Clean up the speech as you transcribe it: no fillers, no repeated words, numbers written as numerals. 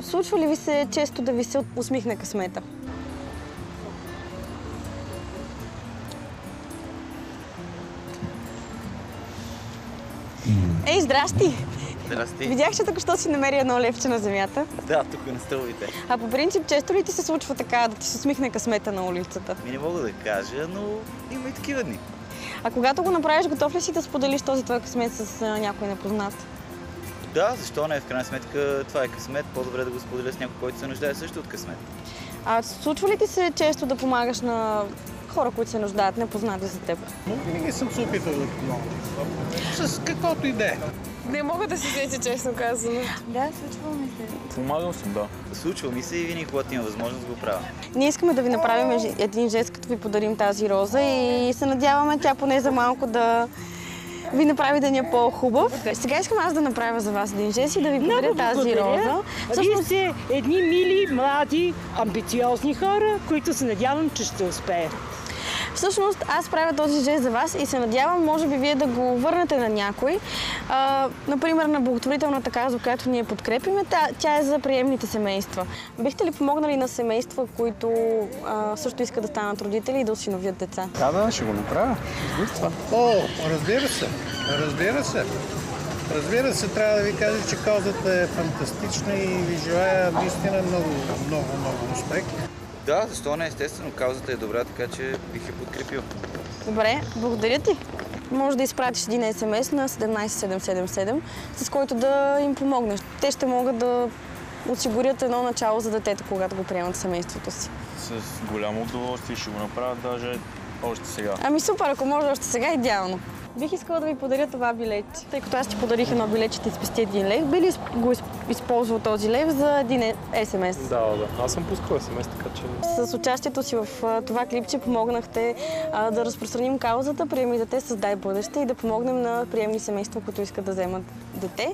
Случва ли ви се често да ви се усмихне късмета? Ей, здрасти! Здрасти. Видях, че току-що си намери едно левче на земята. Да, тук на стълбите. А по принцип, често ли ти се случва така да ти се усмихне късмета на улицата? Не мога да кажа, но има и такива дни. А когато го направиш, готов ли си да споделиш този твой късмет с някой непознат? Да, защо не? В крайна сметка това е късмет. По-добре да го споделя с някой, който се нуждае също от късмет. А случва ли ти се често да помагаш на хора, които се нуждаят, непознати за теб? Но винаги съм се опитал да помогна. С каквото и да е. Не мога да се сетя, честно казано. Да, случва ми се. Помагал съм, да. Случва ми се и винаги, когато има възможност, го правя. Ние искаме да ви направим един жест, като ви подарим тази роза и се надяваме тя поне за малко да ви направи деня по-хубав. Сега искам аз да направя за вас един жест и да ви подаря тази роза. Вие сте едни мили, млади, амбициозни хора, които се надявам, че ще успеят. Всъщност аз правя този жест за вас и се надявам, може би вие да го върнете на някой. Например, на благотворителната кауза, която ние подкрепиме, тя е за приемните семейства. Бихте ли помогнали на семейства, които също искат да станат родители и да осиновят деца? Да, ще го направя. О, разбира се, разбира се. Разбира се, трябва да ви кажа, че каузата е фантастична и ви желая наистина много успех. Да, защо не? Естествено, каузата е добра, така че бих я подкрепил. Добре, благодаря ти. Може да изпратиш един СМС на 17777, с който да им помогнеш. Те ще могат да осигурят едно начало за детето, когато го приемат в семейството си. С голямо удоволствие ще го направя даже още сега. Ами супер, ако може още сега, идеално. Бих искала да ви подаря това билетче. Тъй като аз ти подарих едно билетче, ще ти спести 1 лев. Би ли го използвал този лев за един СМС? Да. Аз съм пускал СМС, така че... С участието си в това клипче помогнахте да разпространим каузата Приеми дете, създай бъдеще и да помогнем на приемни семейства, които искат да вземат дете.